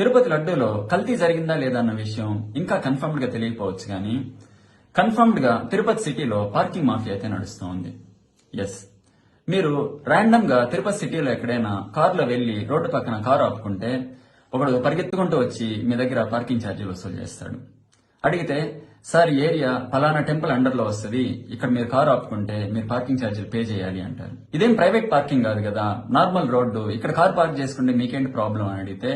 తిరుపతి లడ్డూలో కల్తీ జరిగిందా లేదా అన్న విషయం ఇంకా కన్ఫర్మ్డ్ గా తెలియకపోవచ్చు కానీ కన్ఫర్మ్డ్ గా తిరుపతి సిటీలో పార్కింగ్ మాఫియా అయితే నడుస్తోంది. ఎస్, మీరు ర్యాండమ్ గా తిరుపతి సిటీలో ఎక్కడైనా కారులో వెళ్లి రోడ్డు పక్కన కారు ఆపుకుంటే ఒకడు పరిగెత్తుకుంటూ వచ్చి మీ దగ్గర పార్కింగ్ ఛార్జీలు వసూలు చేస్తాడు. అడిగితే, సార్ ఈ ఏరియా పలానా టెంపుల్ అండర్ లో వస్తుంది, ఇక్కడ మీరు కారు ఆపుకుంటే మీరు పార్కింగ్ ఛార్జీలు పే చేయాలి అంటారు. ఇదేం ప్రైవేట్ పార్కింగ్ కాదు కదా, నార్మల్ రోడ్డు, ఇక్కడ కారు పార్క్ చేసుకుంటే మీకేంటి ప్రాబ్లం అని అడిగితే,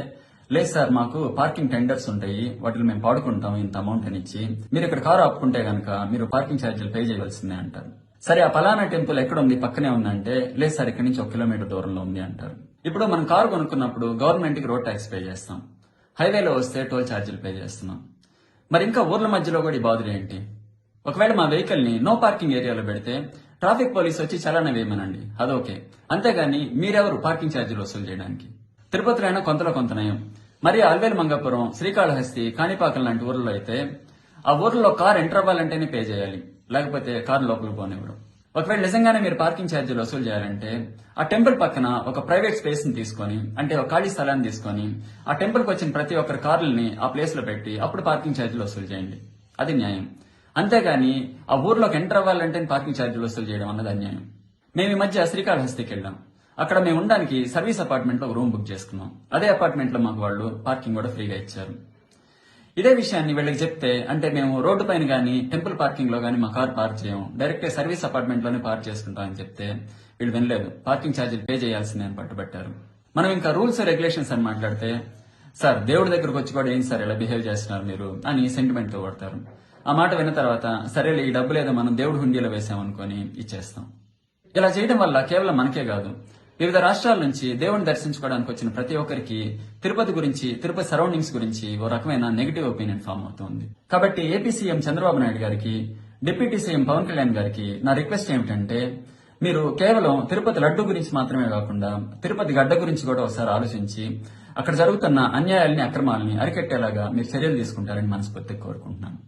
లేదు సార్ మాకు పార్కింగ్ టెండర్స్ ఉంటాయి, వాటిని మేము పాడుకుంటాం ఇంత అమౌంట్ అని ఇచ్చి, మీరు ఇక్కడ కారు ఆపుకుంటే గనక మీరు పార్కింగ్ ఛార్జీలు పే చేయవలసిందే అంటారు. సరే ఆ పలానా టెంపుల్ ఎక్కడ ఉంది, పక్కనే ఉందంటే, లేదు సార్ ఇక్కడ నుంచి 1 కిలోమీటర్ దూరంలో ఉంది అంటారు. ఇప్పుడు మనం కారు కొనుక్కున్నప్పుడు గవర్నమెంట్ కి రోడ్ ట్యాక్స్ పే చేస్తాం, హైవేలో వస్తే టోల్ ఛార్జీలు పే చేస్తున్నాం. మరి ఇంకా ఊర్ల మధ్యలో కూడా ఈ బాధలు ఏంటి? ఒకవేళ మా వెహికల్ ని నో పార్కింగ్ ఏరియాలో పెడితే ట్రాఫిక్ పోలీస్ వచ్చి చలానా వేయమనండి, అదోకే. అంతేగాని మీరెవరు పార్కింగ్ ఛార్జీలు వసూలు చేయడానికి? తిరుపతిలో అయినా కొంతలో కొంత నయం. మరి అల్వేలు మంగాపురం, శ్రీకాళహస్తి, కాణిపాకం లాంటి ఊర్లలో అయితే ఆ ఊర్లలో కార్ ఎంటర్ అవ్వాలంటేనే పే చేయాలి, లేకపోతే కారు లోపలికి పోనివ్వడం. ఒకవేళ నిజంగానే మీరు పార్కింగ్ ఛార్జీలు వసూలు చేయాలంటే ఆ టెంపుల్ పక్కన ఒక ప్రైవేట్ స్పేస్ ని తీసుకొని, అంటే ఒక ఖాళీ స్థలాన్ని తీసుకొని ఆ టెంపుల్ కి వచ్చిన ప్రతి ఒక్కరి కార్లని ఆ ప్లేస్ లో పెట్టి అప్పుడు పార్కింగ్ ఛార్జీలు వసూలు చేయండి, అది న్యాయం. అంతేగాని ఆ ఊర్లోకి ఎంటర్ అవ్వాలంటే పార్కింగ్ ఛార్జీలు వసూలు చేయడం అన్నది అన్యాయం. మేము ఈ మధ్య శ్రీకాళహస్తికి వెళ్ళాం. అక్కడ మేము ఉండడానికి సర్వీస్ అపార్ట్మెంట్ లో ఒక రూమ్ బుక్ చేసుకున్నాం. అదే అపార్ట్మెంట్ లో మాకు వాళ్ళు పార్కింగ్ కూడా ఫ్రీగా ఇచ్చారు. ఇదే విషయాన్ని వీళ్ళకి చెప్తే, అంటే మేము రోడ్డు పైన గానీ టెంపుల్ పార్కింగ్ లో గానీ మా కార్ పార్క్ చేయము, డైరెక్ట్ సర్వీస్ అపార్ట్మెంట్ లోనే పార్క్ చేసుకుంటాం అని చెప్తే వీళ్ళు వినలేదు, పార్కింగ్ ఛార్జీలు పే చేయాల్సిందే అని పట్టుబట్టారు. మనం ఇంకా రూల్స్ రెగ్యులేషన్స్ అని మాట్లాడితే, సార్ దేవుడి దగ్గరకు వచ్చి కూడా ఏంటి సార్ ఇలా బిహేవ్ చేస్తున్నారు మీరు అని సెంటిమెంట్ తో కొడతారు. ఆ మాట విన్న తర్వాత సరేలే ఈ డబ్బు లేదా మనం దేవుడి హుండీలో వేసామనుకొని ఇచ్చేస్తాం. ఇలా చేయడం వల్ల కేవలం మనకే కాదు, వివిధ రాష్ట్రాల నుంచి దేవుని దర్శించుకోవడానికి వచ్చిన ప్రతి ఒక్కరికి తిరుపతి గురించి, తిరుపతి సరౌండింగ్స్ గురించి ఓ రకమైన నెగిటివ్ ఒపీనియన్ ఫామ్ అవుతుంది. కాబట్టి ఏపీ సీఎం చంద్రబాబు నాయుడు గారికి, డిప్యూటీ సీఎం పవన్ కళ్యాణ్ గారికి నా రిక్వెస్ట్ ఏమిటంటే, మీరు కేవలం తిరుపతి లడ్డు గురించి మాత్రమే కాకుండా తిరుపతి గడ్డ గురించి కూడా ఒకసారి ఆలోచించి అక్కడ జరుగుతున్న అన్యాయాలని, అక్రమాలని అరికట్టేలాగా మీరు చర్యలు తీసుకుంటారని మనస్ఫూర్తిగా కోరుకుంటున్నాను.